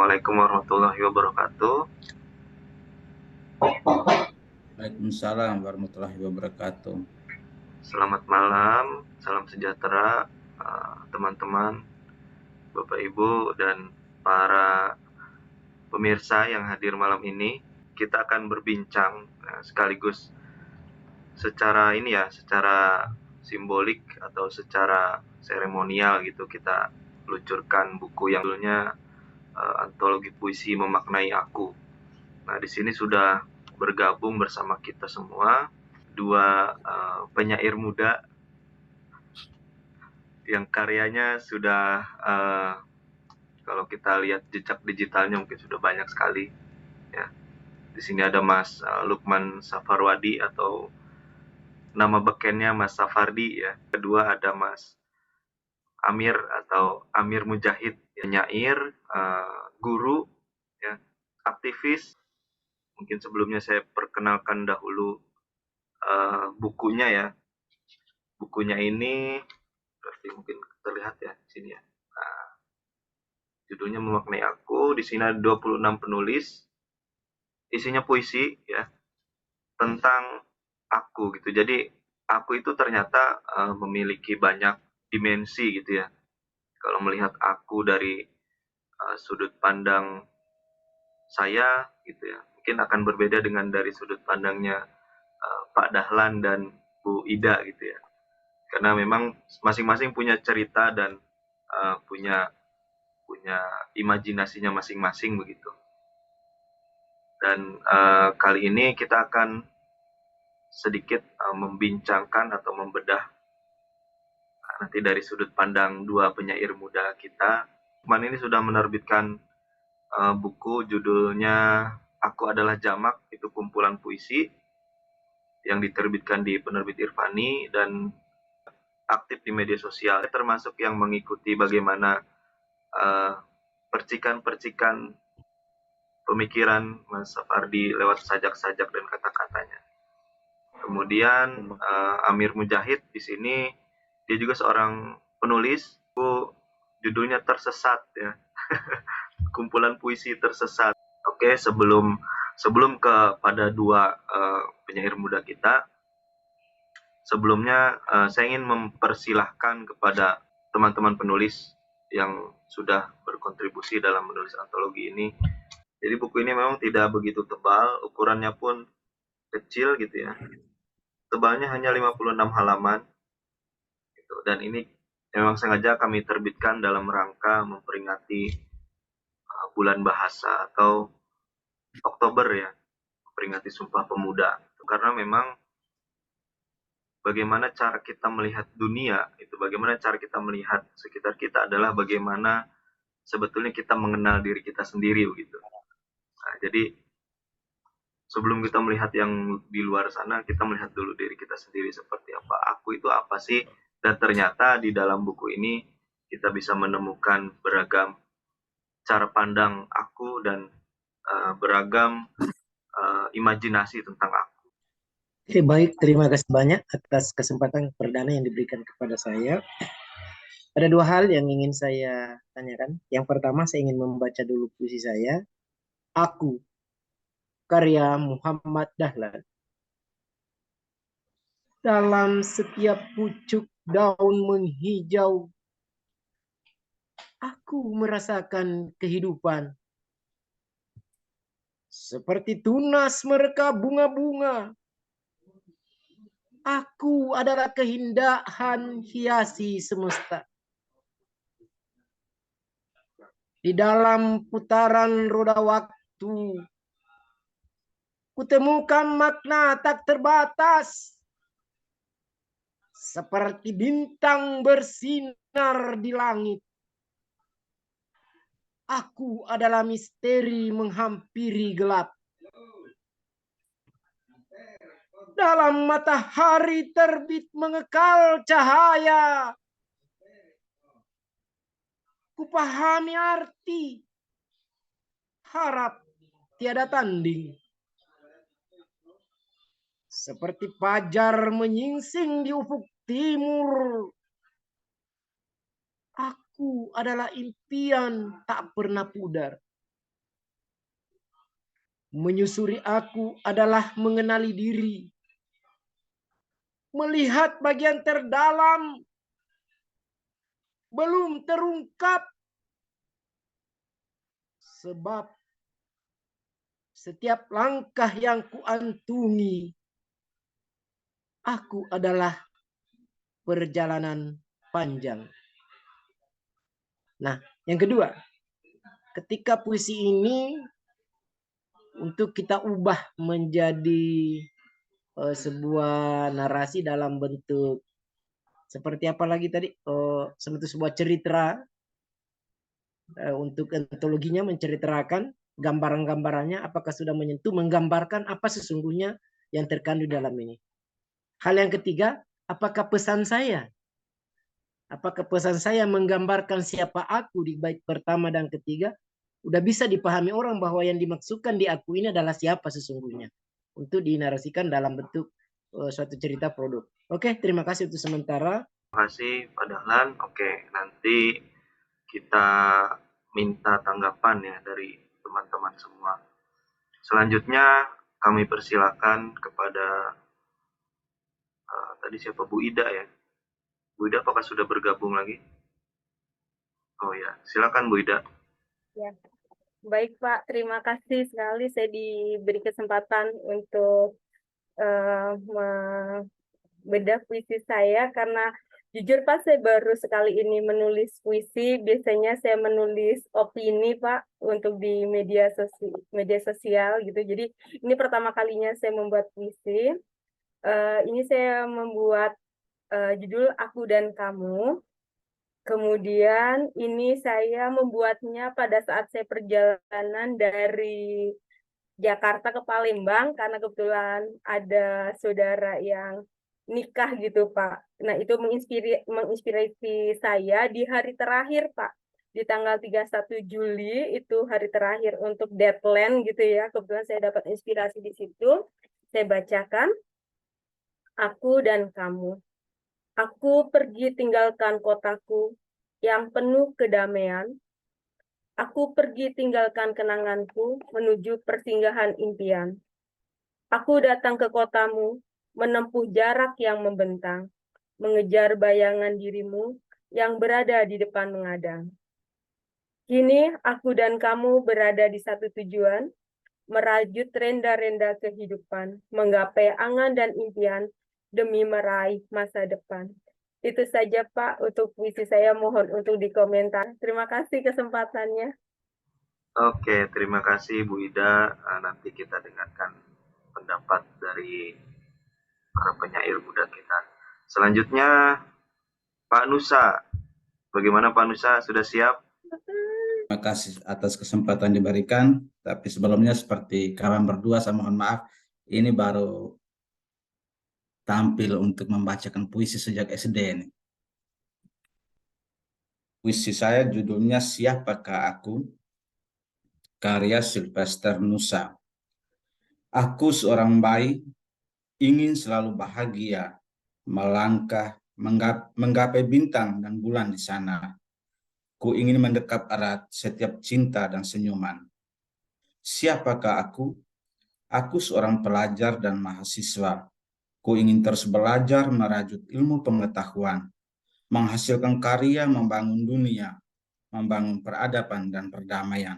Assalamualaikum warahmatullahi wabarakatuh. Waalaikumsalam warahmatullahi wabarakatuh. Selamat malam, salam sejahtera teman-teman, Bapak Ibu dan para pemirsa yang hadir malam ini. Kita akan berbincang sekaligus secara simbolik atau secara seremonial gitu, kita luncurkan buku yang judulnya Antologi Puisi Memaknai Aku. Nah, di sini sudah bergabung bersama kita semua dua penyair muda yang karyanya sudah kalau kita lihat jejak digitalnya mungkin sudah banyak sekali ya. Di sini ada Mas Lukman Safarwadi atau nama bekennya Mas Safardi ya. Kedua ada Mas Amir atau Amir Mujahid, penyair, guru ya, aktivis. Mungkin sebelumnya saya perkenalkan dahulu bukunya ya. Bukunya ini berarti mungkin terlihat ya di sini ya. Nah, judulnya Memaknai Aku. Di sini ada 26 penulis. Isinya puisi ya tentang aku gitu. Jadi aku itu ternyata memiliki banyak dimensi gitu ya. Kalau melihat aku dari sudut pandang saya gitu ya, mungkin akan berbeda dengan dari sudut pandangnya Pak Dahlan dan Bu Ida gitu ya. Karena memang masing-masing punya cerita dan punya punya imajinasinya masing-masing begitu. Dan kali ini kita akan sedikit membincangkan atau membedah nanti dari sudut pandang dua penyair muda kita. Teman ini sudah menerbitkan buku judulnya Aku Adalah Jamak, itu kumpulan puisi yang diterbitkan di penerbit Irfani dan aktif di media sosial, termasuk yang mengikuti bagaimana percikan-percikan pemikiran Mas Safardi lewat sajak-sajak dan kata-katanya. Kemudian Amir Mujahid di sini dia juga seorang penulis, judulnya Tersesat ya. Kumpulan puisi Tersesat. Oke, sebelum kepada dua penyair muda kita, sebelumnya saya ingin mempersilahkan kepada teman-teman penulis yang sudah berkontribusi dalam menulis antologi ini. Jadi buku ini memang tidak begitu tebal, ukurannya pun kecil gitu ya. Tebalnya hanya 56 halaman. Gitu. Dan ini memang sengaja kami terbitkan dalam rangka memperingati bulan bahasa atau Oktober ya, memperingati Sumpah Pemuda. Karena memang bagaimana cara kita melihat dunia, itu bagaimana cara kita melihat sekitar kita adalah bagaimana sebetulnya kita mengenal diri kita sendiri begitu. Nah, jadi sebelum kita melihat yang di luar sana, kita melihat dulu diri kita sendiri seperti apa. Aku itu apa sih? Dan ternyata di dalam buku ini kita bisa menemukan beragam cara pandang aku dan beragam imajinasi tentang aku. Oke, baik. Terima kasih banyak atas kesempatan perdana yang diberikan kepada saya. Ada dua hal yang ingin saya tanyakan. Yang pertama, saya ingin membaca dulu puisi saya. Aku, karya Muhammad Dahlan. Dalam setiap pucuk daun menghijau, aku merasakan kehidupan. Seperti tunas mereka bunga-bunga, aku adalah keindahan hiasi semesta. Di dalam putaran roda waktu, kutemukan makna tak terbatas. Seperti bintang bersinar di langit. Aku adalah misteri menghampiri gelap. Dalam matahari terbit mengekal cahaya. Kupahami arti. Harap tiada tanding. Seperti fajar menyingsing di ufuk timur. Aku adalah impian tak pernah pudar. Menyusuri aku adalah mengenali diri. Melihat bagian terdalam belum terungkap. Sebab setiap langkah yang kuantungi, aku adalah perjalanan panjang. Nah, yang kedua, ketika puisi ini untuk kita ubah menjadi sebuah narasi dalam bentuk seperti apa lagi tadi? Seperti sebuah cerita, untuk antologinya menceritakan gambaran-gambarannya apakah sudah menyentuh, menggambarkan apa sesungguhnya yang terkandung dalam ini. Hal yang ketiga, apakah pesan saya? Apakah pesan saya menggambarkan siapa aku di bait pertama dan ketiga? Udah bisa dipahami orang bahwa yang dimaksudkan di aku ini adalah siapa sesungguhnya. Untuk dinarasikan dalam bentuk suatu cerita produk. Oke, terima kasih untuk sementara. Terima kasih Pak Dahlan. Oke, nanti kita minta tanggapan ya dari teman-teman semua. Selanjutnya kami persilakan kepada tadi siapa, Bu Ida ya. Bu Ida apakah sudah bergabung lagi? Oh ya, silakan Bu Ida. Ya, baik Pak. Terima kasih sekali saya diberi kesempatan untuk membedah puisi saya karena jujur Pak, saya baru sekali ini menulis puisi. Biasanya saya menulis opini Pak untuk di media sosial gitu. Jadi ini pertama kalinya saya membuat puisi. Ini saya membuat judul Aku dan Kamu. Kemudian ini saya membuatnya pada saat saya perjalanan dari Jakarta ke Palembang karena kebetulan ada saudara yang nikah gitu Pak. Nah itu menginspirasi saya di hari terakhir Pak. Di tanggal 31 Juli itu hari terakhir untuk deadline gitu ya. Kebetulan saya dapat inspirasi di situ. Saya bacakan, Aku dan Kamu. Aku pergi tinggalkan kotaku yang penuh kedamaian. Aku pergi tinggalkan kenanganku menuju persinggahan impian. Aku datang ke kotamu, menempuh jarak yang membentang, mengejar bayangan dirimu yang berada di depan mengadang. Kini aku dan kamu berada di satu tujuan, merajut renda-renda kehidupan, menggapai angan dan impian demi meraih masa depan. Itu saja Pak untuk puisi saya, mohon untuk dikomentar. Terima kasih kesempatannya. Oke, terima kasih Bu Ida. Nanti kita dengarkan pendapat dari para penyair muda kita. Selanjutnya Pak Nusa. Bagaimana Pak Nusa? Sudah siap? Terima kasih atas kesempatan diberikan. Tapi sebelumnya seperti kawan berdua, saya mohon maaf, ini baru tampil untuk membacakan puisi sejak SD ini. Puisi saya judulnya Siapakah Aku? Karya Sylvester Nusa. Aku seorang bayi, ingin selalu bahagia, melangkah, menggapai bintang dan bulan di sana. Ku ingin mendekap erat setiap cinta dan senyuman. Siapakah aku? Aku seorang pelajar dan mahasiswa. Ku ingin terus belajar merajut ilmu pengetahuan, menghasilkan karya membangun dunia, membangun peradaban dan perdamaian.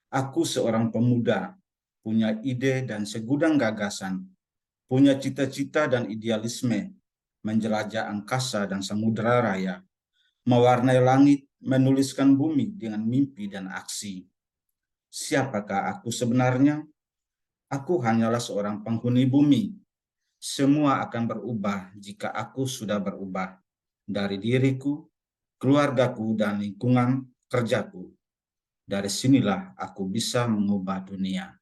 Aku seorang pemuda, punya ide dan segudang gagasan, punya cita-cita dan idealisme, menjelajah angkasa dan samudera raya, mewarnai langit, menuliskan bumi dengan mimpi dan aksi. Siapakah aku sebenarnya? Aku hanyalah seorang penghuni bumi. Semua akan berubah jika aku sudah berubah. Dari diriku, keluargaku, dan lingkungan kerjaku. Dari sinilah aku bisa mengubah dunia.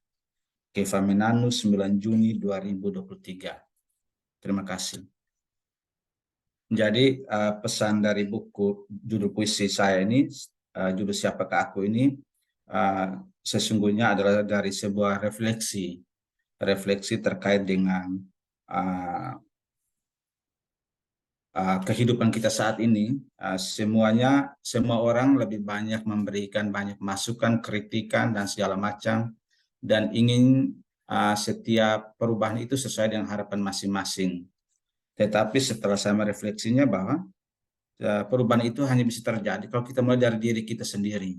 Keva Menanu, 9 Juni 2023. Terima kasih. Jadi pesan dari buku judul puisi saya ini, judul Siapakah Aku ini, sesungguhnya adalah dari sebuah refleksi terkait dengan kehidupan kita saat ini. Semua orang lebih banyak memberikan banyak masukan, kritikan dan segala macam, dan ingin setiap perubahan itu sesuai dengan harapan masing-masing. Tetapi setelah saya merefleksinya bahwa perubahan itu hanya bisa terjadi kalau kita mulai dari diri kita sendiri.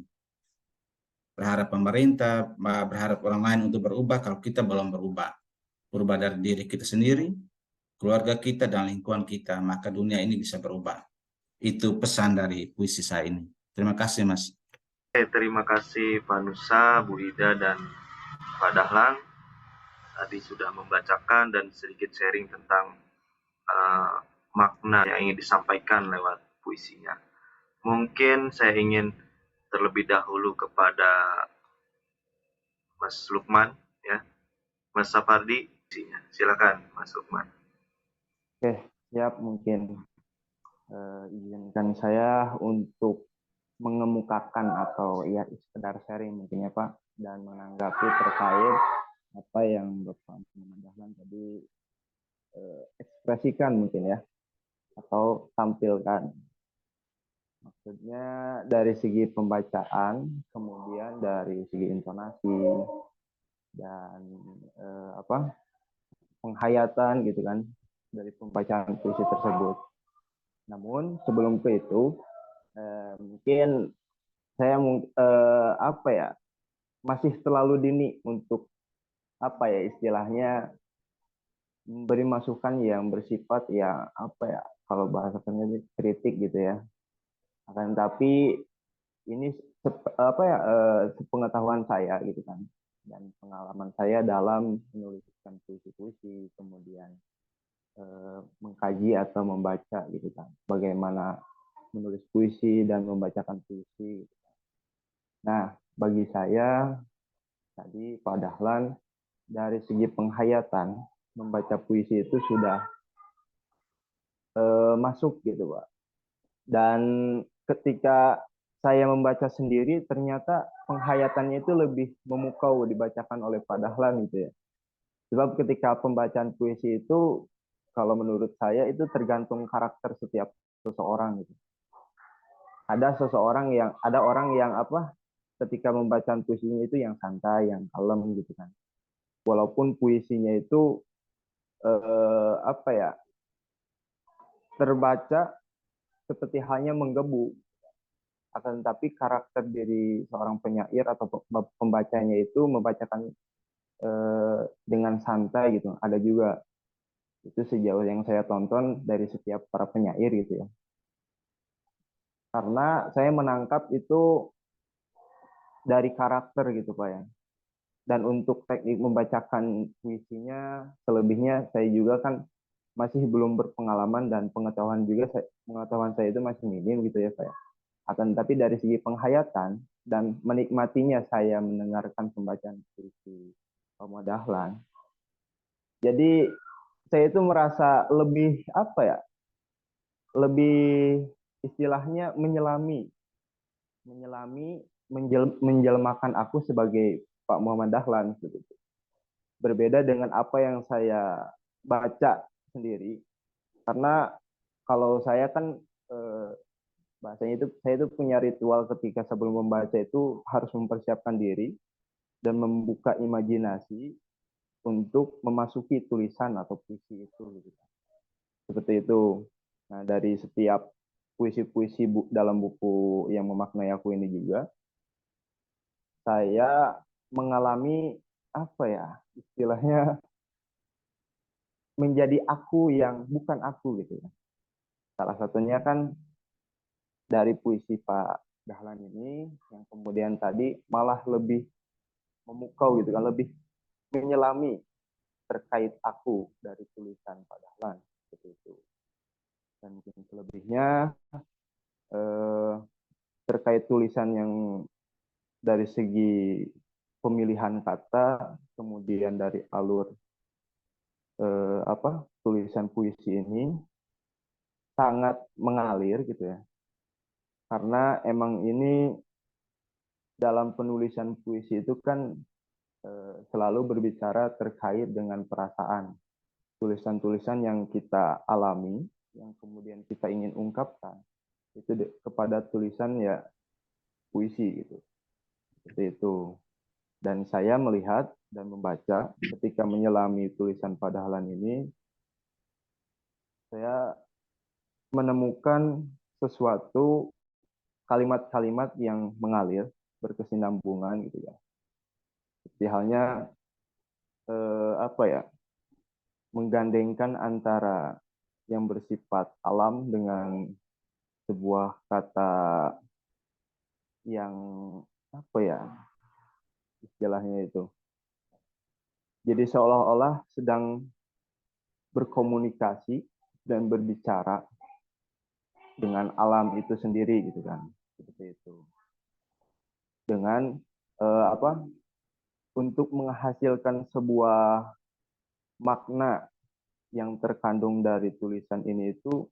Berharap pemerintah, berharap orang lain untuk berubah kalau kita belum berubah. Berubah dari diri kita sendiri, keluarga kita, dan lingkungan kita, maka dunia ini bisa berubah. Itu pesan dari puisi saya ini. Terima kasih, Mas. Terima kasih Pak Nusa, Bu Ida, dan Pak Dahlan. Tadi sudah membacakan dan sedikit sharing tentang makna yang ingin disampaikan lewat puisinya. Mungkin saya ingin terlebih dahulu kepada Mas Lukman, ya, Mas Sapardi, silakan Mas Lukman. Oke, siap. Mungkin izinkan saya untuk mengemukakan atau ya sekedar sharing mungkin ya Pak, dan menanggapi terkait apa yang Bapak Dahlan tadi ekspresikan mungkin ya, atau tampilkan. Maksudnya dari segi pembacaan, kemudian dari segi intonasi dan penghayatan gitu kan dari pembacaan puisi tersebut. Namun sebelum ke itu mungkin saya masih terlalu dini untuk istilahnya memberi masukan yang bersifat ya kalau bahasanya kritik gitu ya. Akan tapi ini sepengetahuan saya gitu kan, dan pengalaman saya dalam menuliskan puisi-puisi, kemudian mengkaji atau membaca gitu kan, bagaimana menulis puisi dan membacakan puisi. Nah, bagi saya tadi Pak Dahlan dari segi penghayatan membaca puisi itu sudah masuk gitu Pak. Dan ketika saya membaca sendiri ternyata penghayatannya itu lebih memukau dibacakan oleh Pak Dahlan gitu ya. Sebab ketika pembacaan puisi itu kalau menurut saya itu tergantung karakter setiap seseorang gitu. Ada orang yang ketika membacaan puisinya itu yang santai, yang kalem gitu kan. Walaupun puisinya itu terbaca seperti halnya menggebu, akan tetapi karakter dari seorang penyair atau pembacanya itu membacakan dengan santai gitu. Ada juga itu sejauh yang saya tonton dari setiap para penyair gitu ya. Karena saya menangkap itu dari karakter gitu Pak ya. Dan untuk teknik membacakan puisinya selebihnya saya juga kan masih belum berpengalaman dan pengetahuan saya itu masih minim gitu ya Pak ya. Akan tapi dari segi penghayatan dan menikmatinya saya mendengarkan pembacaan puisi Pak Dahlan. Jadi saya itu merasa lebih lebih istilahnya menjelmakan aku sebagai Pak Muhammad Dahlan gitu. Berbeda dengan apa yang saya baca sendiri, karena kalau saya kan bahasanya itu saya itu punya ritual ketika sebelum membaca itu harus mempersiapkan diri dan membuka imajinasi untuk memasuki tulisan atau puisi itu gitu. Seperti itu. Nah, dari setiap puisi-puisi dalam buku yang memaknai aku ini juga saya mengalami istilahnya menjadi aku yang bukan aku gitu ya. Salah satunya kan dari puisi Pak Dahlan ini yang kemudian tadi malah lebih memukau gitu kan, lebih menyelami terkait aku dari tulisan Pak Dahlan seperti itu. Dan mungkin selebihnya terkait tulisan yang dari segi pemilihan kata, kemudian dari alur tulisan puisi ini sangat mengalir gitu ya. Karena emang ini dalam penulisan puisi itu kan selalu berbicara terkait dengan perasaan. Tulisan-tulisan yang kita alami, yang kemudian kita ingin ungkapkan, itu kepada tulisan ya puisi gitu. Seperti itu. Dan saya melihat dan membaca ketika menyelami tulisan Pak Dahlan ini, saya menemukan sesuatu kalimat-kalimat yang mengalir, berkesinambungan gitu ya. Seperti halnya menggandengkan antara yang bersifat alam dengan sebuah kata yang istilahnya itu. Jadi seolah-olah sedang berkomunikasi dan berbicara dengan alam itu sendiri gitu kan. Seperti itu. Dengan untuk menghasilkan sebuah makna yang terkandung dari tulisan ini itu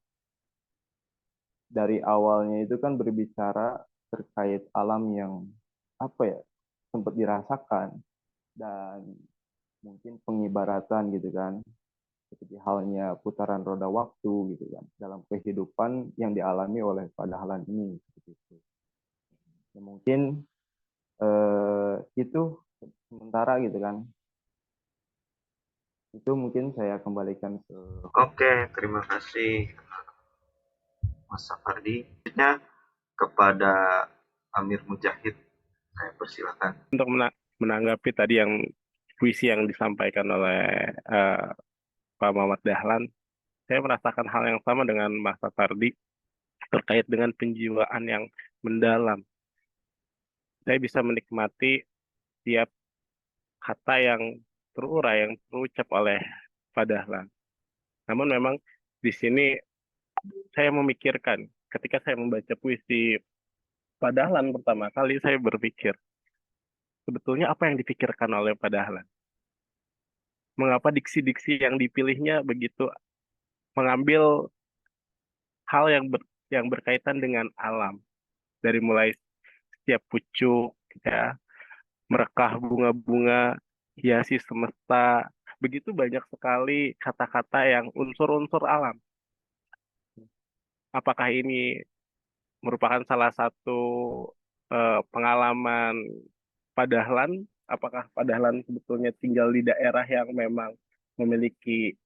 dari awalnya itu kan berbicara terkait alam yang sempat dirasakan dan mungkin pengibaratan gitu kan, seperti halnya putaran roda waktu gitu kan dalam kehidupan yang dialami oleh Pak Dahlan ini seperti itu. Ya, mungkin itu sementara gitu kan. Itu mungkin saya kembalikan ke Oke, terima kasih Mas Safardi. Selanjutnya kepada Amir Mujahid, saya persilakan. Untuk menanggapi tadi yang puisi yang disampaikan oleh Pak Muhammad Dahlan, saya merasakan hal yang sama dengan Mas Safardi terkait dengan penjiwaan yang mendalam. Saya bisa menikmati tiap kata yang terurai, yang terucap oleh Pak Dahlan. Namun memang di sini saya memikirkan, ketika saya membaca puisi Pak Dahlan pertama kali, saya berpikir, sebetulnya apa yang dipikirkan oleh Pak Dahlan? Mengapa diksi-diksi yang dipilihnya begitu mengambil hal yang berkaitan dengan alam, dari mulai setiap pucuk, ya, merekah bunga-bunga, hiasi semesta, begitu banyak sekali kata-kata yang unsur-unsur alam. Apakah ini merupakan salah satu pengalaman Pak Dahlan? Apakah Pak Dahlan sebetulnya tinggal di daerah yang memang memiliki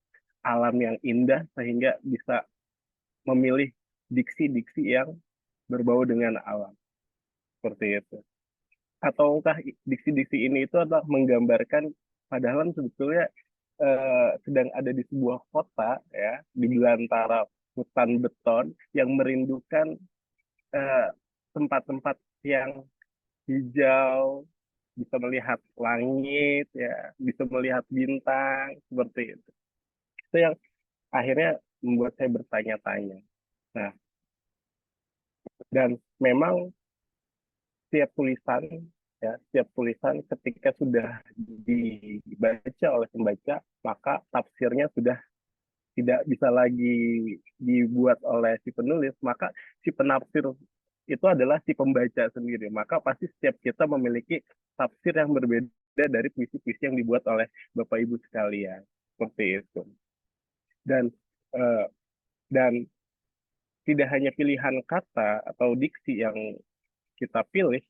alam yang indah sehingga bisa memilih diksi-diksi yang berbau dengan alam, seperti itu? Ataukah diksi-diksi ini itu adalah menggambarkan Pak Dahlan sebetulnya sedang ada di sebuah kota, ya, di belantara hutan beton yang merindukan tempat-tempat yang hijau, bisa melihat langit, ya, bisa melihat bintang, seperti itu. Itu yang akhirnya membuat saya bertanya-tanya. Nah, dan memang setiap tulisan ketika sudah dibaca oleh pembaca, maka tafsirnya sudah tidak bisa lagi dibuat oleh si penulis, maka si penafsir itu adalah si pembaca sendiri. Maka pasti setiap kita memiliki tafsir yang berbeda dari puisi-puisi yang dibuat oleh Bapak Ibu sekalian, seperti itu. Dan tidak hanya pilihan kata atau diksi yang kita pilih,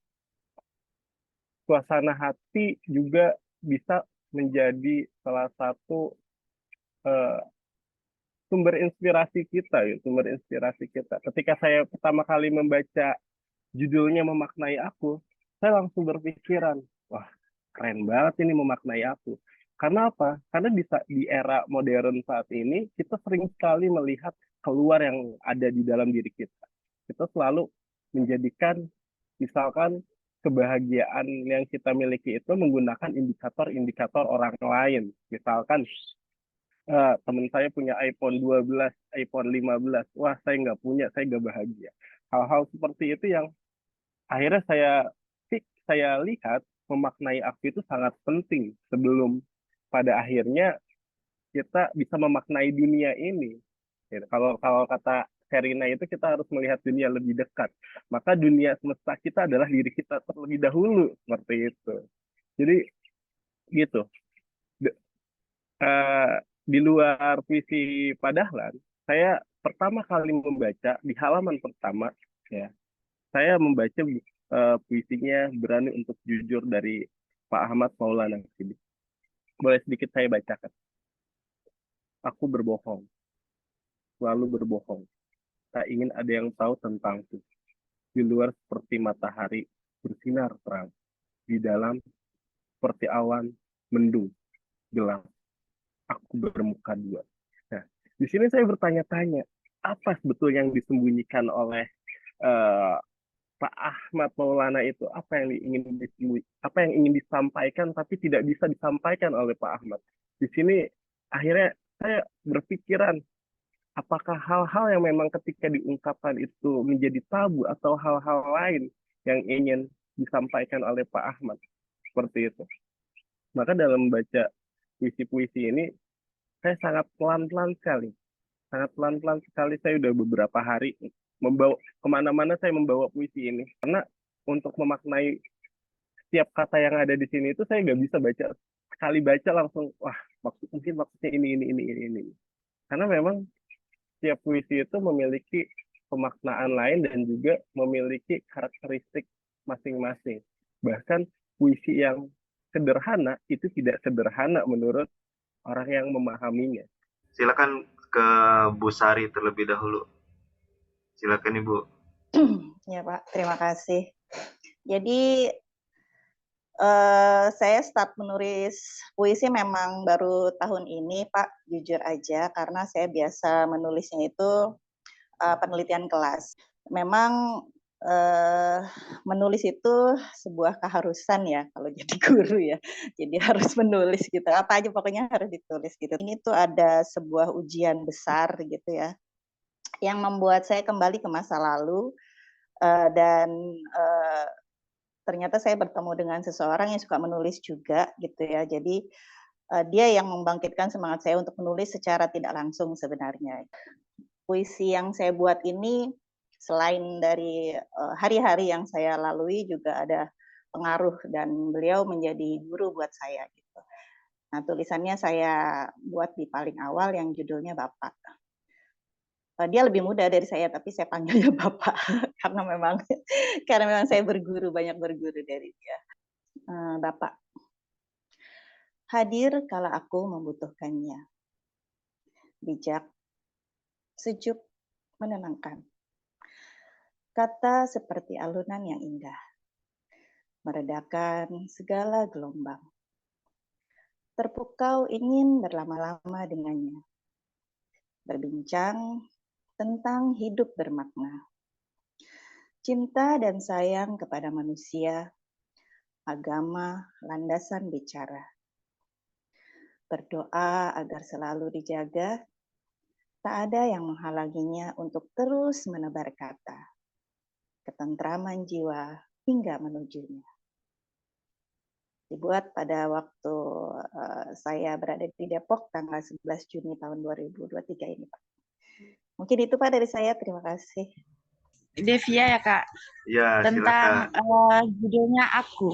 suasana hati juga bisa menjadi salah satu sumber inspirasi kita, ya, sumber inspirasi kita. Ketika saya pertama kali membaca judulnya Memaknai Aku, saya langsung berpikiran, wah, keren banget ini memaknai aku. Karena apa? Karena di era modern saat ini, kita sering sekali melihat keluar yang ada di dalam diri kita. Kita selalu menjadikan, misalkan, kebahagiaan yang kita miliki itu menggunakan indikator-indikator orang lain. Misalkan, teman saya punya iPhone 12, iPhone 15. Wah, saya nggak punya, saya nggak bahagia. Hal-hal seperti itu yang akhirnya saya lihat memaknai aku itu sangat penting sebelum pada akhirnya kita bisa memaknai dunia ini. Kalau kata Serina itu kita harus melihat dunia lebih dekat. Maka dunia semesta kita adalah diri kita terlebih dahulu, seperti itu. Jadi gitu. Di luar puisi Pak Dahlan, saya pertama kali membaca di halaman pertama, ya, saya membaca puisinya Berani Untuk Jujur dari Pak Ahmad Maulana Siddiq. Boleh sedikit saya bacakan. Aku berbohong, selalu berbohong. Tak ingin ada yang tahu tentangku. Di luar seperti matahari bersinar terang. Di dalam seperti awan mendung gelap. Aku bermuka dua. Nah, di sini saya bertanya-tanya, apa sebetulnya yang disembunyikan oleh Pak Ahmad Maulana itu? Apa yang ingin disampaikan tapi tidak bisa disampaikan oleh Pak Ahmad? Di sini akhirnya saya berpikiran, apakah hal-hal yang memang ketika diungkapkan itu menjadi tabu atau hal-hal lain yang ingin disampaikan oleh Pak Ahmad? Seperti itu. Maka dalam membaca puisi-puisi ini, saya sangat pelan-pelan sekali. Sangat pelan-pelan sekali, saya udah beberapa hari membawa kemana-mana saya membawa puisi ini. Karena untuk memaknai setiap kata yang ada di sini itu saya nggak bisa baca, sekali baca langsung, wah mungkin maksudnya ini. Karena memang setiap puisi itu memiliki pemaknaan lain dan juga memiliki karakteristik masing-masing. Bahkan puisi yang sederhana itu tidak sederhana menurut orang yang memahaminya. Silakan ke Bu Sari terlebih dahulu. Silakan Ibu. Ya Pak, terima kasih. Jadi saya start menulis puisi memang baru tahun ini Pak, jujur aja, karena saya biasa menulisnya itu penelitian kelas. Memang menulis itu sebuah keharusan ya kalau jadi guru ya. Jadi harus menulis gitu. Apa aja pokoknya harus ditulis gitu. Ini tuh ada sebuah ujian besar gitu ya, yang membuat saya kembali ke masa lalu dan ternyata saya bertemu dengan seseorang yang suka menulis juga gitu ya. Jadi dia yang membangkitkan semangat saya untuk menulis secara tidak langsung sebenarnya. Puisi yang saya buat ini selain dari hari-hari yang saya lalui juga ada pengaruh dan beliau menjadi guru buat saya gitu. Nah, tulisannya saya buat di paling awal yang judulnya Bapak. Dia lebih muda dari saya tapi saya panggilnya Bapak karena memang saya banyak berguru dari dia. Bapak, hadir kala aku membutuhkannya. Bijak, sejuk, menenangkan. Kata seperti alunan yang indah, meredakan segala gelombang. Terpukau ingin berlama-lama dengannya, berbincang tentang hidup bermakna. Cinta dan sayang kepada manusia, agama, landasan bicara. Berdoa agar selalu dijaga, tak ada yang menghalanginya untuk terus menebar kata. Ketentraman jiwa hingga menujunya. Dibuat pada waktu saya berada di Depok tanggal 11 Juni tahun 2023 ini, Pak. Mungkin itu Pak dari saya, terima kasih. Devia ya Kak, Ya, tentang silakan. judulnya Aku.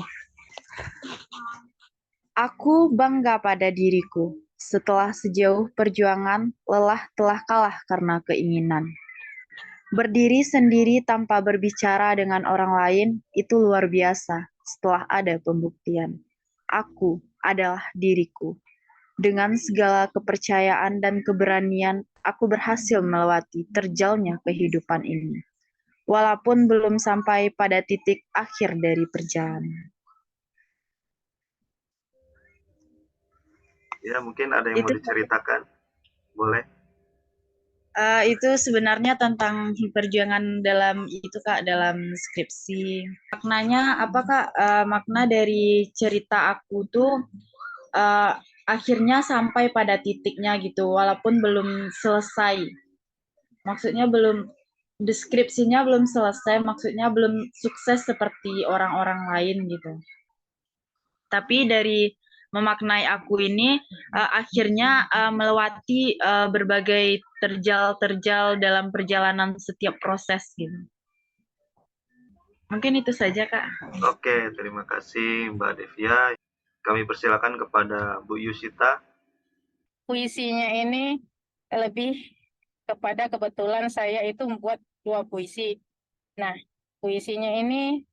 Aku bangga pada diriku, setelah sejauh perjuangan, lelah telah kalah karena keinginan. Berdiri sendiri tanpa berbicara dengan orang lain, itu luar biasa setelah ada pembuktian. Aku adalah diriku. Dengan segala kepercayaan dan keberanian, aku berhasil melewati terjalnya kehidupan ini. Walaupun belum sampai pada titik akhir dari perjalanan. Ya, mungkin ada yang mau diceritakan. Boleh. Itu sebenarnya tentang perjuangan dalam itu Kak, dalam skripsi. Maknanya apa Kak? Makna dari cerita aku tuh akhirnya sampai pada titiknya gitu, walaupun belum selesai. Maksudnya deskripsinya belum selesai, maksudnya belum sukses seperti orang-orang lain gitu. Tapi dari memaknai aku ini akhirnya melewati berbagai terjal-terjal dalam perjalanan setiap proses gitu. Mungkin itu saja Kak. Oke, terima kasih Mbak Devia. Kami persilakan kepada Bu Yusita. Puisinya ini lebih kepada kebetulan saya itu membuat 2 puisi. Nah, puisinya ini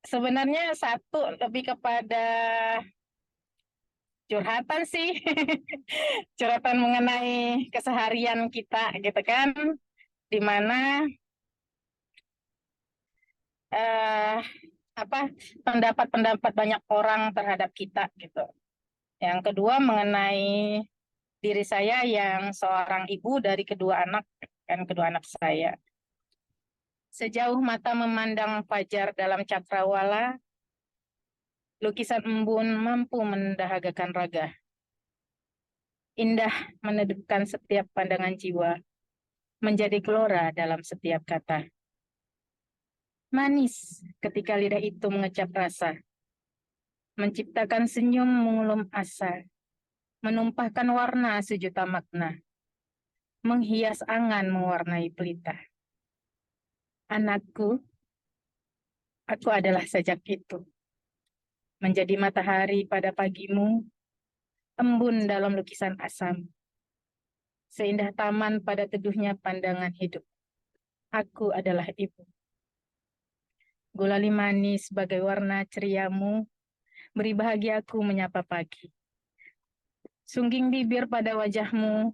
sebenarnya satu lebih kepada curhatan sih, curhatan mengenai keseharian kita gitu kan, di mana eh, pendapat-pendapat banyak orang terhadap kita gitu. Yang kedua mengenai diri saya yang seorang ibu dari kedua anak saya. Sejauh mata memandang fajar dalam cakrawala, lukisan embun mampu mendahagakan raga. Indah menedupkan setiap pandangan jiwa, menjadi gelora dalam setiap kata. Manis ketika lidah itu mengecap rasa, menciptakan senyum mengulum asa, menumpahkan warna sejuta makna, menghias angan mewarnai pelita. Anakku, aku adalah sajak itu, menjadi matahari pada pagimu, embun dalam lukisan asam, seindah taman pada teduhnya pandangan hidup. Aku adalah ibu. Gulali manis bagai warna ceriamu, beri bahagiaku menyapa pagi. Sungging bibir pada wajahmu,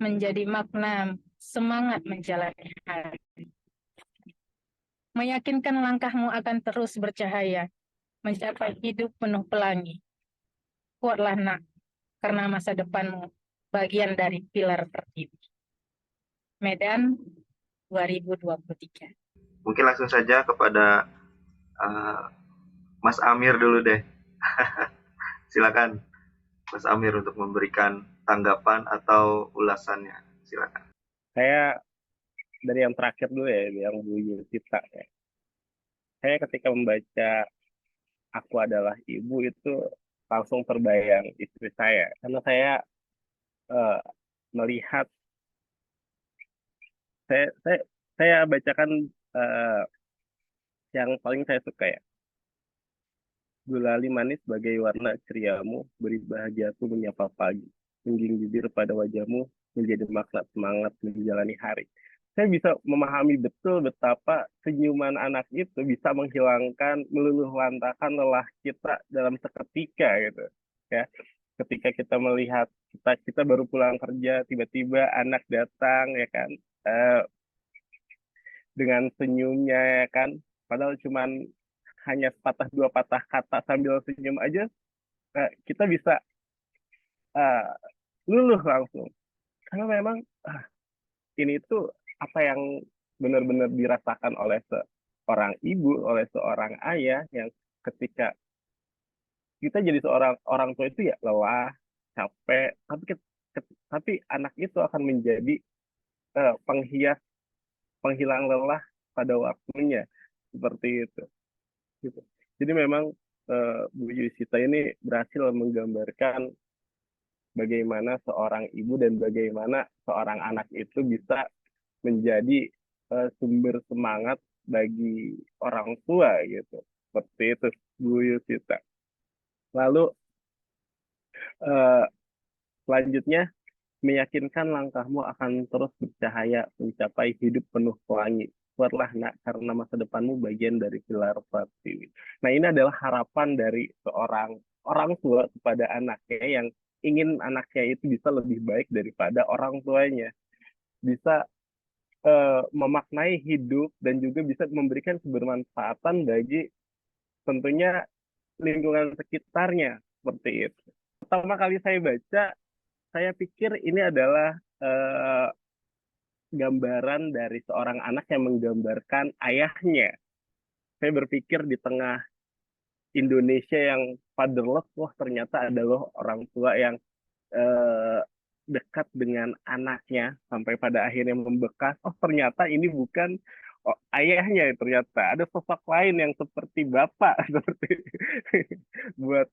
menjadi makna semangat menjalani hari. Meyakinkan langkahmu akan terus bercahaya, mencapai hidup penuh pelangi. Kuatlah nak, karena masa depanmu bagian dari pilar tertibi. Medan, 2023. Mungkin langsung saja kepada Mas Amir dulu deh. Silakan Mas Amir untuk memberikan tanggapan atau ulasannya. Silakan. Saya dari yang terakhir dulu ya, yang Bu Yusita ya. Saya ketika membaca Aku Adalah Ibu itu langsung terbayang istri saya. Karena saya melihat, saya bacakan yang paling saya suka ya. Gulali manis bagai warna ceriamu, beri bahagiaku menyapa pagi. Sungging bibir pada wajahmu, menjadi makna semangat menjalani hari. Saya bisa memahami betul betapa senyuman anak itu bisa menghilangkan, meluluh lantakan lelah kita dalam seketika gitu. Ya, ketika kita melihat kita baru pulang kerja, tiba-tiba anak datang ya kan, dengan senyumnya ya kan, padahal cuman hanya sepatah dua patah kata sambil senyum aja, kita bisa luluh langsung. Karena memang ini tuh apa yang benar-benar dirasakan oleh seorang ibu, oleh seorang ayah, yang ketika kita jadi seorang orang tua itu ya lelah, capek, tapi anak itu akan menjadi penghilang lelah pada waktunya, seperti itu. Gitu. Jadi memang Bu Yusita ini berhasil menggambarkan bagaimana seorang ibu dan bagaimana seorang anak itu bisa menjadi sumber semangat bagi orang tua gitu. Seperti itu Bu Yusita. Lalu selanjutnya, meyakinkan langkahmu akan terus bercahaya mencapai hidup penuh pelangi. Kuatlah nak, karena masa depanmu bagian dari pilar pertiwi. Nah, ini adalah harapan dari seorang orang tua kepada anaknya yang ingin anaknya itu bisa lebih baik daripada orang tuanya. Bisa memaknai hidup dan juga bisa memberikan kebermanfaatan bagi tentunya lingkungan sekitarnya, seperti itu. Pertama kali saya baca, saya pikir ini adalah gambaran dari seorang anak yang menggambarkan ayahnya. Saya berpikir di tengah Indonesia yang fatherless, wah ternyata ada loh orang tua yang dekat dengan anaknya sampai pada akhirnya membekas. Oh ternyata ini bukan ayahnya, ternyata ada sosok lain yang seperti bapak, seperti buat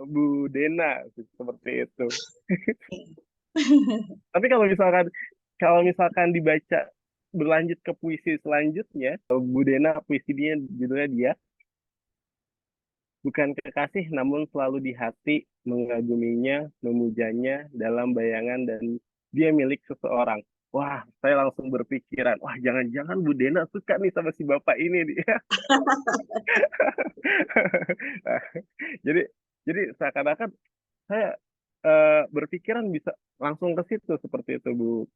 Bu Dena, seperti itu. Tapi kalau misalkan dibaca berlanjut ke puisi selanjutnya, Bu Dena puisinya judulnya Dia. Bukan kekasih namun selalu di hati, mengaguminya, memujanya dalam bayangan, dan dia milik seseorang. wah, saya langsung berpikiran, wah jangan-jangan Bu Dena suka nih sama si bapak ini nih. Nah, jadi jadi seakan-akan saya berpikiran bisa langsung ke situ seperti itu Bu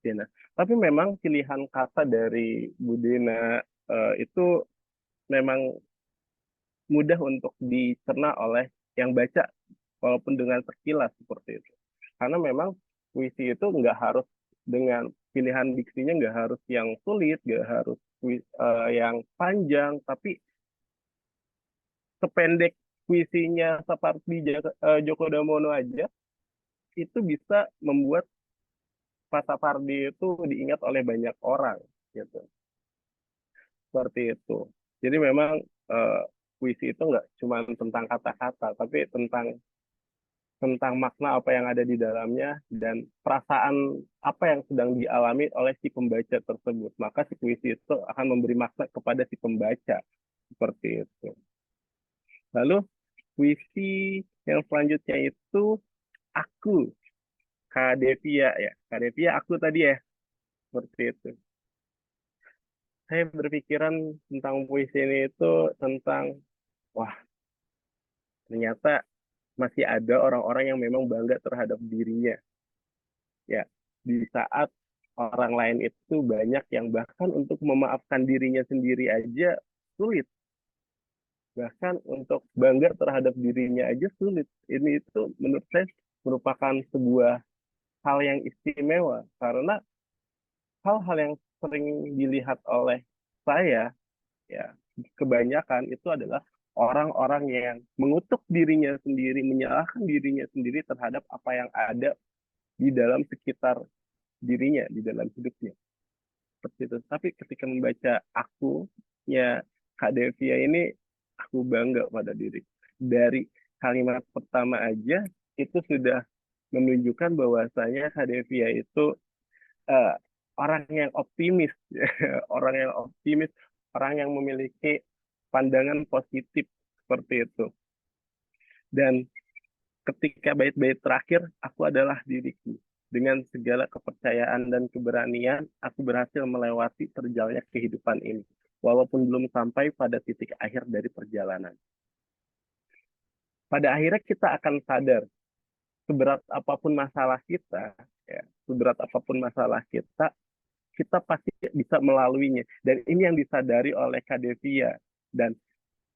Dena. Tapi memang pilihan kata dari Bu Dena itu memang mudah untuk dicerna oleh yang baca, walaupun dengan sekilas seperti itu. Karena memang puisi itu nggak harus dengan pilihan diksinya nggak harus yang sulit, nggak harus yang panjang, tapi sependek puisinya seperti Djoko Damono aja, itu bisa membuat Pak Sapardi itu diingat oleh banyak orang, gitu. Seperti itu. Jadi memang puisi itu nggak cuma tentang kata-kata, tapi tentang makna apa yang ada di dalamnya dan perasaan apa yang sedang dialami oleh si pembaca tersebut. Maka si puisi itu akan memberi makna kepada si pembaca. Seperti itu. Lalu puisi yang selanjutnya itu Aku, Kak Devia ya. Kak Devia, aku tadi ya. Seperti itu. Saya berpikiran tentang puisi ini itu tentang, wah, ternyata masih ada orang-orang yang memang bangga terhadap dirinya. Ya, di saat orang lain itu banyak yang bahkan untuk memaafkan dirinya sendiri aja sulit. Bahkan untuk bangga terhadap dirinya aja sulit. Ini itu menurut saya merupakan sebuah hal yang istimewa karena hal-hal yang sering dilihat oleh saya ya kebanyakan itu adalah orang-orang yang mengutuk dirinya sendiri, menyalahkan dirinya sendiri terhadap apa yang ada di dalam sekitar dirinya, di dalam hidupnya. Seperti itu. Tapi ketika membaca Akunya Kak Devia ini, aku bangga pada diri. Dari kalimat pertama aja, itu sudah menunjukkan bahwasanya Kak Devia itu uh, orang yang optimis, orang yang optimis, orang yang memiliki pandangan positif seperti itu. Dan ketika bait-bait terakhir, aku adalah diriku. Dengan segala kepercayaan dan keberanian, aku berhasil melewati terjalnya kehidupan ini. Walaupun belum sampai pada titik akhir dari perjalanan. Pada akhirnya kita akan sadar, seberat apapun masalah kita, ya, seberat apapun masalah kita pasti bisa melaluinya. Dan ini yang disadari oleh Kak Devia. Dan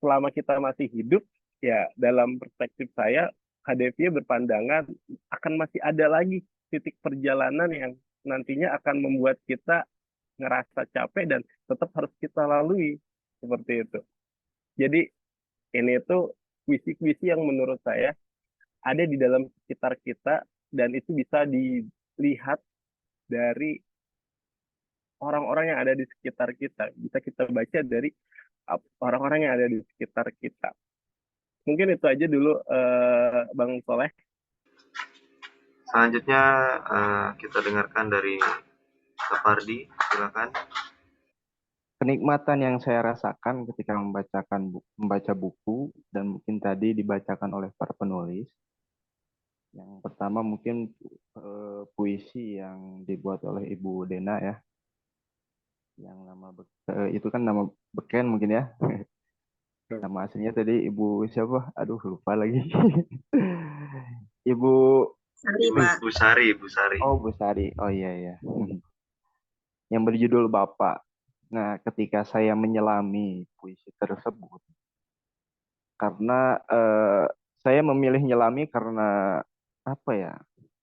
selama kita masih hidup, ya dalam perspektif saya, Kak Devia berpandangan akan masih ada lagi titik perjalanan yang nantinya akan membuat kita ngerasa capek dan tetap harus kita lalui. Seperti itu. Jadi ini tuh puisi-puisi yang menurut saya ada di dalam sekitar kita dan itu bisa dilihat dari orang-orang yang ada di sekitar kita. Bisa kita baca dari orang-orang yang ada di sekitar kita. Mungkin itu aja dulu Bang Soleh. Selanjutnya kita dengarkan dari Sapardi, silakan. Kenikmatan yang saya rasakan ketika membaca buku dan mungkin tadi dibacakan oleh para penulis. Yang pertama mungkin puisi yang dibuat oleh Ibu Dena ya. Yang nama itu kan nama beken mungkin ya. Nama aslinya tadi Ibu siapa? Aduh lupa lagi. Ibu Sari, Pak. Bu Sari, Bu Sari. Oh, Bu Sari. Oh iya ya. Yang berjudul Bapak. Nah, ketika saya menyelami puisi tersebut, karena saya memilih nyelami karena apa ya?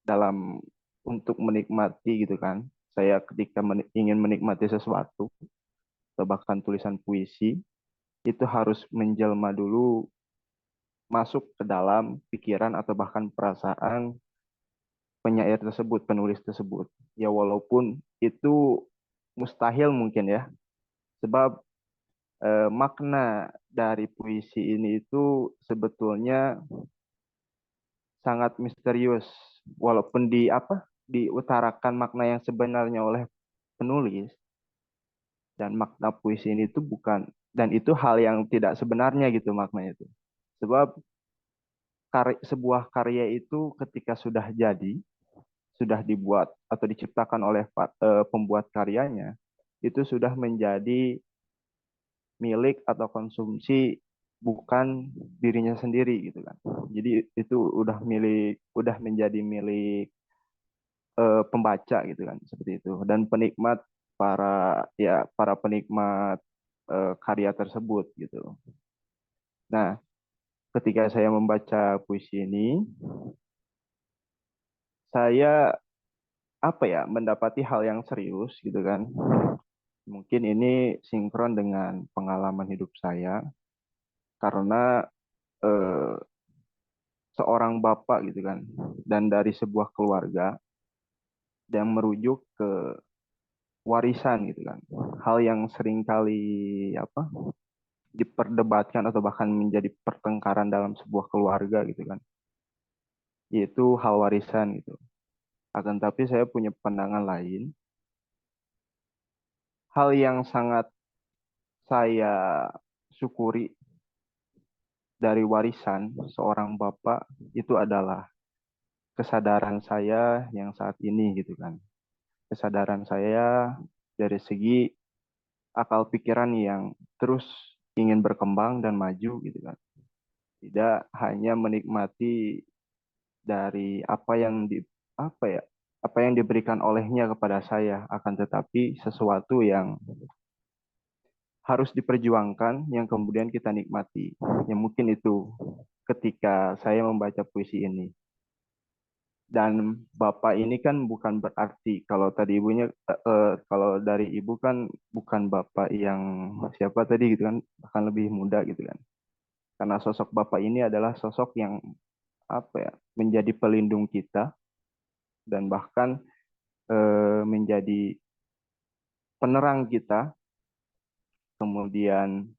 Dalam untuk menikmati gitu kan. Saya ketika ingin menikmati sesuatu, atau bahkan tulisan puisi, itu harus menjelma dulu masuk ke dalam pikiran atau bahkan perasaan penyair tersebut, penulis tersebut. Ya walaupun itu mustahil mungkin ya. Sebab makna dari puisi ini itu sebetulnya sangat misterius. Walaupun diutarakan makna yang sebenarnya oleh penulis, dan makna puisi ini itu bukan, dan itu hal yang tidak sebenarnya gitu maknanya itu. Sebab sebuah karya itu ketika sudah jadi, sudah dibuat atau diciptakan oleh pembuat karyanya itu sudah menjadi milik atau konsumsi bukan dirinya sendiri gitu kan. Jadi itu udah menjadi milik pembaca gitu kan, seperti itu, dan penikmat para penikmat karya tersebut gitu. Nah, ketika saya membaca puisi ini, saya mendapati hal yang serius gitu kan. Mungkin ini sinkron dengan pengalaman hidup saya karena seorang bapak gitu kan, dan dari sebuah keluarga yang merujuk ke warisan gitu kan. Hal yang sering kali diperdebatkan atau bahkan menjadi pertengkaran dalam sebuah keluarga gitu kan. Yaitu hal warisan gitu. Akan tapi saya punya pandangan lain. Hal yang sangat saya syukuri dari warisan seorang bapak itu adalah kesadaran saya yang saat ini gitu kan. Kesadaran saya dari segi akal pikiran yang terus ingin berkembang dan maju gitu kan. Tidak hanya menikmati dari apa yang diberikan olehnya kepada saya, akan tetapi sesuatu yang harus diperjuangkan yang kemudian kita nikmati. Yang mungkin itu ketika saya membaca puisi ini. Dan Bapak ini kan bukan berarti kalau tadi kalau dari Ibu kan bukan Bapak yang siapa tadi gitu kan, bahkan lebih muda gitu kan. Karena sosok Bapak ini adalah sosok yang menjadi pelindung kita dan bahkan menjadi penerang kita. Kemudian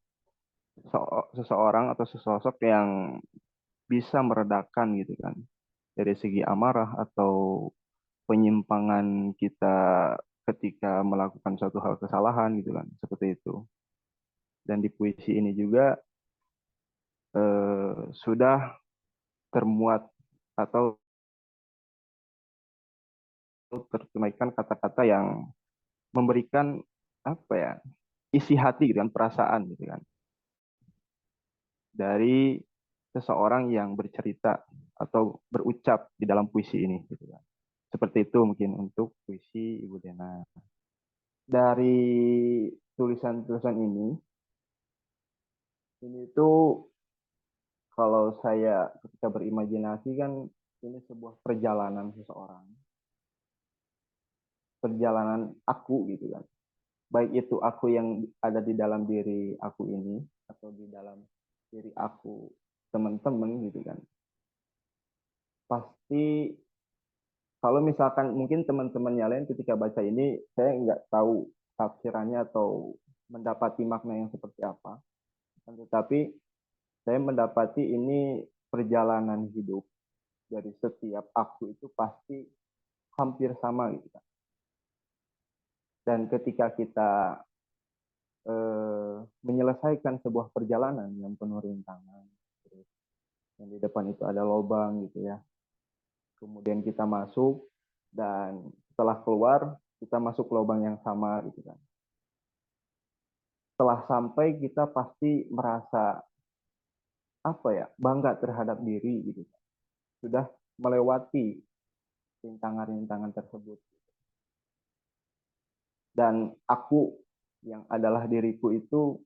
seseorang atau sesosok yang bisa meredakan gitu kan dari segi amarah atau penyimpangan kita ketika melakukan suatu hal kesalahan gitu kan, seperti itu. Dan di puisi ini juga sudah termuat atau terjemahkan kata-kata yang memberikan isi hati gitu kan, perasaan gitu kan, dari seseorang yang bercerita atau berucap di dalam puisi ini gitu kan. Seperti itu mungkin untuk puisi Ibu Dena. Dari tulisan-tulisan ini tuh kalau saya ketika berimajinasi kan ini sebuah perjalanan seseorang. Perjalanan aku gitu kan. Baik itu aku yang ada di dalam diri aku ini atau di dalam diri aku teman-teman gitu kan. Pasti kalau misalkan mungkin teman-temannya lain ketika baca ini saya nggak tahu tafsirannya atau mendapati makna yang seperti apa. Tetapi saya mendapati ini perjalanan hidup dari setiap aku itu pasti hampir sama gitu kan. Dan ketika kita menyelesaikan sebuah perjalanan yang penuh rintangan, yang di depan itu ada lubang gitu ya. Kemudian kita masuk dan setelah keluar kita masuk ke lubang yang sama gitu kan. Setelah sampai kita pasti merasa bangga terhadap diri gitu. Sudah melewati rintangan-rintangan tersebut. Dan aku yang adalah diriku itu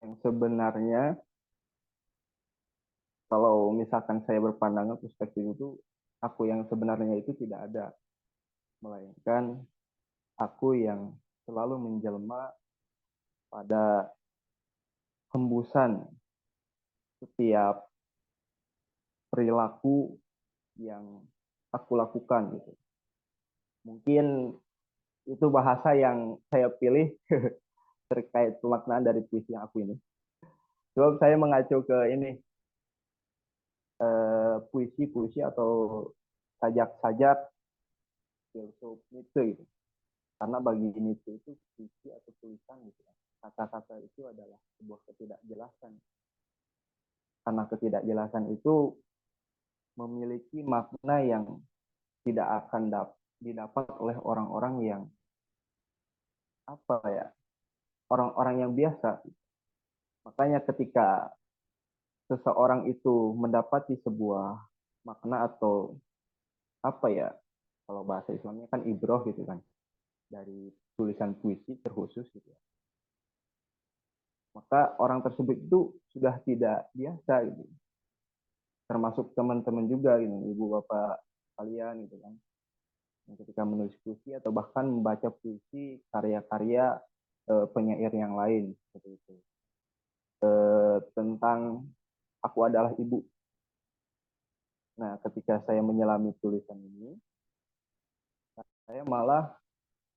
yang sebenarnya kalau misalkan saya berpandangan perspektif itu aku yang sebenarnya itu tidak ada, melainkan aku yang selalu menjelma pada hembusan setiap perilaku yang aku lakukan gitu. Mungkin itu bahasa yang saya pilih terkait pemaknaan dari puisi yang aku ini. Sebab saya mengacu ke ini puisi-puisi atau sajak-sajak filsuf Nietzsche gitu. Karena bagi Nietzsche itu puisi atau tulisan gitu. Kata-kata itu adalah sebuah ketidakjelasan. Karena ketidakjelasan itu memiliki makna yang tidak akan didapat oleh orang-orang yang apa ya, orang-orang yang biasa. Makanya ketika seseorang itu mendapati sebuah makna atau apa ya, kalau bahasa Islamnya kan ibroh gitu kan, dari tulisan puisi terkhusus gitu ya, maka orang tersebut itu sudah tidak biasa gitu, termasuk teman-teman juga gitu, ibu bapak kalian gitu kan, yang ketika menulis puisi atau bahkan membaca puisi karya-karya penyair yang lain seperti itu, tentang aku adalah ibu. Nah, ketika saya menyelami tulisan ini, saya malah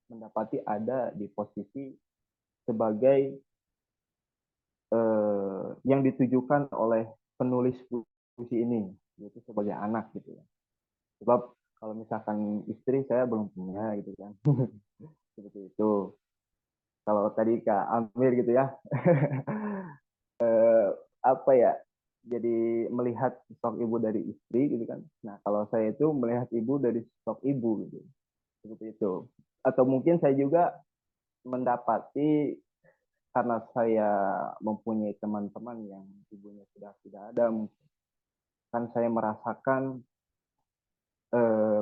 mendapati ada di posisi sebagai yang ditujukan oleh penulis puisi ini, yaitu sebagai anak gitu ya. Sebab kalau misalkan istri saya belum punya gitu kan, seperti itu. Kalau tadi Kak Amir gitu ya, apa ya? Jadi melihat sosok ibu dari istri gitu kan. Nah, kalau saya itu melihat ibu dari sosok ibu gitu. Seperti itu. Atau mungkin saya juga mendapati karena saya mempunyai teman-teman yang ibunya sudah tidak ada, kan saya merasakan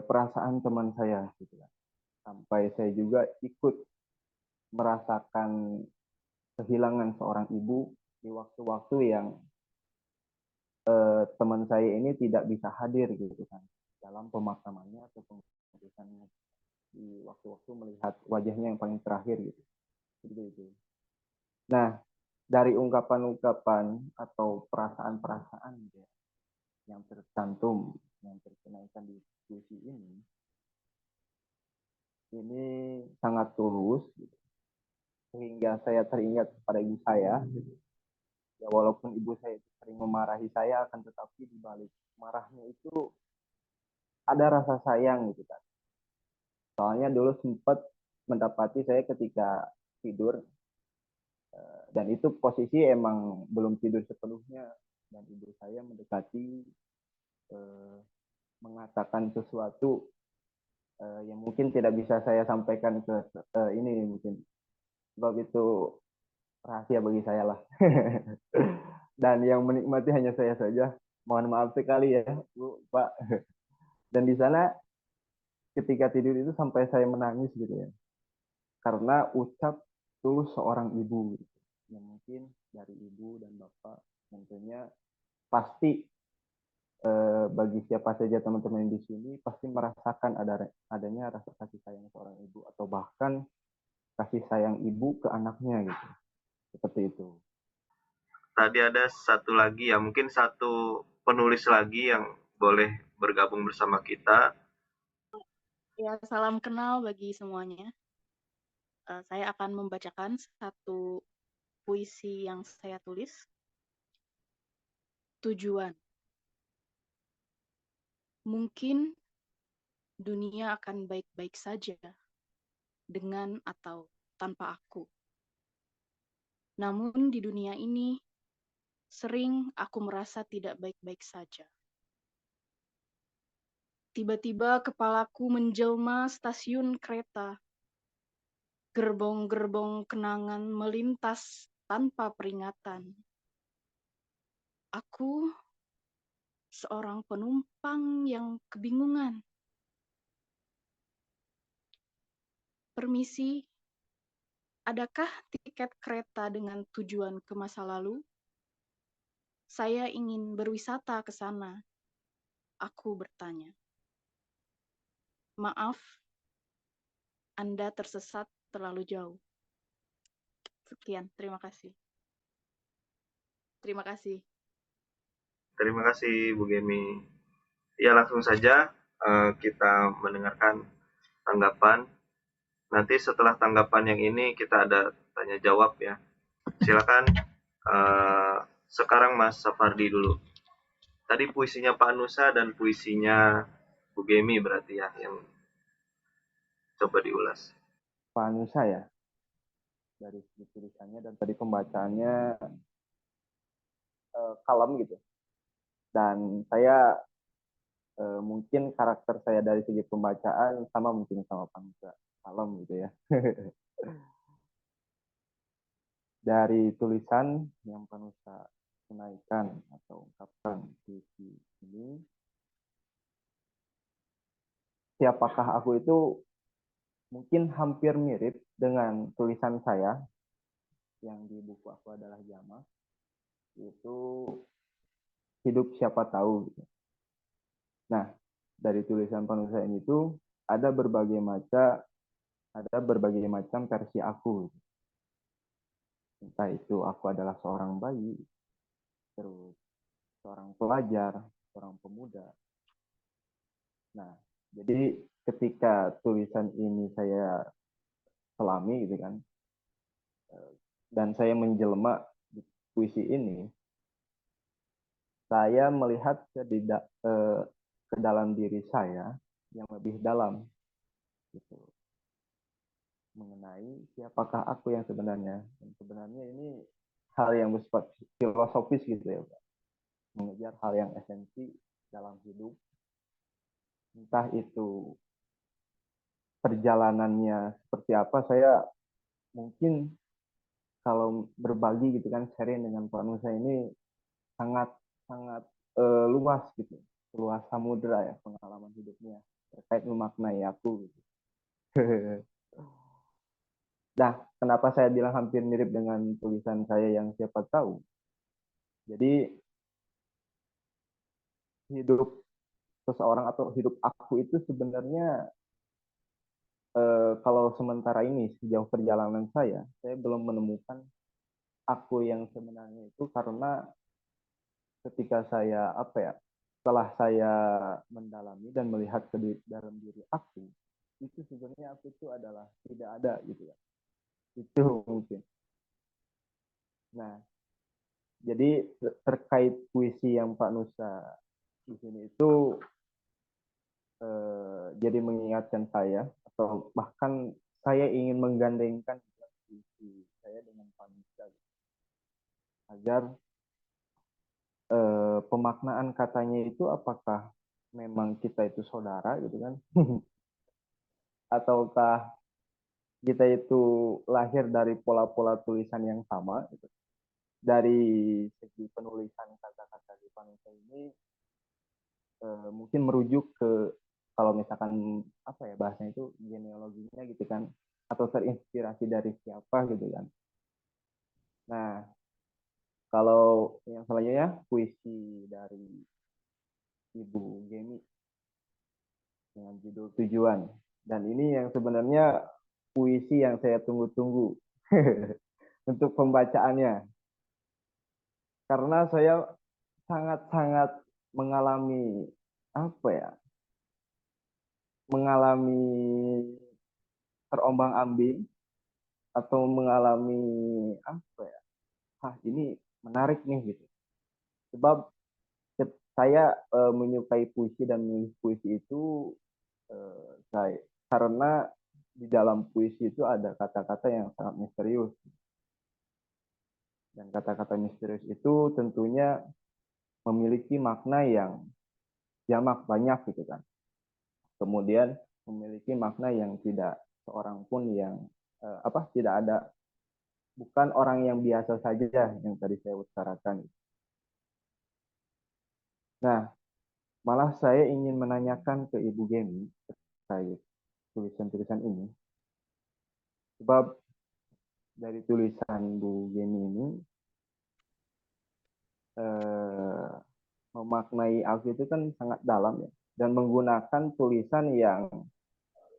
perasaan teman saya gitu kan. Sampai saya juga ikut merasakan kehilangan seorang ibu di waktu-waktu yang teman saya ini tidak bisa hadir gitu kan dalam pemakamannya atau pemakamannya, di waktu-waktu melihat wajahnya yang paling terakhir gitu. Gitu. Nah, dari ungkapan-ungkapan atau perasaan-perasaan gitu ya, yang tercantum, yang terkenalkan di puisi ini sangat tulus gitu. Sehingga saya teringat pada ibu saya gitu. Ya walaupun ibu saya itu sering memarahi saya, akan tetapi di balik marahnya itu ada rasa sayang gitu kan. Soalnya dulu sempat mendapati saya ketika tidur, dan itu posisi emang belum tidur sepenuhnya, dan ibu saya mendekati, mengatakan sesuatu yang mungkin tidak bisa saya sampaikan ke ini mungkin, sebab itu rahasia bagi saya lah. Dan yang menikmati hanya saya saja. Mohon maaf sekali ya, Bu, Pak. Dan di sana ketika tidur itu sampai saya menangis gitu ya. Karena ucap tulus seorang ibu gitu. Yang mungkin dari ibu dan bapak tentunya pasti bagi siapa saja teman-teman di sini pasti merasakan adanya rasa kasih sayang seorang ibu, atau bahkan kasih sayang ibu ke anaknya gitu. Seperti itu. Tadi ada satu lagi ya, mungkin satu penulis lagi yang boleh bergabung bersama kita. Ya, salam kenal bagi semuanya. Saya akan membacakan satu puisi yang saya tulis. Tujuan. Mungkin dunia akan baik-baik saja dengan atau tanpa aku. Namun di dunia ini sering aku merasa tidak baik-baik saja. Tiba-tiba kepalaku menjelma stasiun kereta. Gerbong-gerbong kenangan melintas tanpa peringatan. Aku seorang penumpang yang kebingungan. Permisi, adakah tiket kereta dengan tujuan ke masa lalu? Saya ingin berwisata ke sana. Aku bertanya. Maaf, Anda tersesat terlalu jauh. Sekian, terima kasih. Terima kasih. Terima kasih Bu Gemi. Ya langsung saja kita mendengarkan tanggapan. Nanti setelah tanggapan yang ini kita ada tanya jawab ya. Silakan sekarang Mas Safardi dulu. Tadi puisinya Pak Nusa dan puisinya Bu Gemi berarti ya yang coba diulas. Pak Nusa ya, dari segi tulisannya dan tadi pembacaannya kalem gitu. Dan saya mungkin karakter saya dari segi pembacaan sama mungkin sama Panusa Alam gitu ya. Dari tulisan yang Panusa tunaikan atau ungkapkan di sini, siapakah aku itu mungkin hampir mirip dengan tulisan saya yang di buku Aku Adalah Jamak, itu hidup siapa tahu. Nah, dari tulisan Panusa ini tuh ada berbagai macam versi aku. Entah itu aku adalah seorang bayi, terus seorang pelajar, seorang pemuda. Nah, jadi ketika tulisan ini saya selami gitu kan, dan saya menjelma di puisi ini, saya melihat ke dalam diri saya yang lebih dalam, gitu, mengenai siapakah aku yang sebenarnya. Dan sebenarnya ini hal yang bersifat filosofis gitu ya, Pak. Mengejar hal yang esensi dalam hidup, entah itu perjalanannya seperti apa. Saya mungkin kalau berbagi gitu kan, sharing dengan Pak Nusa ini sangat sangat luas gitu, luas samudra ya pengalaman hidupnya terkait memaknai aku gitu. Nah, kenapa saya bilang hampir mirip dengan tulisan saya yang siapa tahu? Jadi hidup seseorang atau hidup aku itu sebenarnya kalau sementara ini sejauh perjalanan saya belum menemukan aku yang sebenarnya itu, karena ketika saya setelah saya mendalami dan melihat ke dalam diri aku, itu sebenarnya aku itu adalah tidak ada gitu ya. Itu mungkin. Nah, jadi terkait puisi yang Pak Nusa di sini itu jadi mengingatkan saya, atau bahkan saya ingin menggandengkan puisi saya dengan Pak Nusa agar pemaknaan katanya itu apakah memang kita itu saudara gitu kan, ataukah kita itu lahir dari pola-pola tulisan yang sama gitu. Dari segi penulisan kata-kata di Panusa ini mungkin merujuk ke, kalau misalkan bahasanya itu genealoginya gitu kan, atau terinspirasi dari siapa gitu kan. Nah, kalau yang selanjutnya puisi dari Ibu Gemi dengan judul Tujuan, dan ini yang sebenarnya puisi yang saya tunggu-tunggu untuk pembacaannya, karena saya sangat-sangat mengalami mengalami terombang-ambing, atau mengalami ini menarik nih gitu. Sebab saya menyukai puisi dan menulis puisi itu karena di dalam puisi itu ada kata-kata yang sangat misterius. Dan kata-kata misterius itu tentunya memiliki makna yang jamak, banyak gitu kan. Kemudian memiliki makna yang tidak seorang pun yang tidak ada, bukan orang yang biasa saja yang tadi saya utarakan. Nah, malah saya ingin menanyakan ke Ibu Gemi terkait tulisan-tulisan ini, sebab dari tulisan Bu Gemi ini memaknai aku itu kan sangat dalam ya, dan menggunakan tulisan yang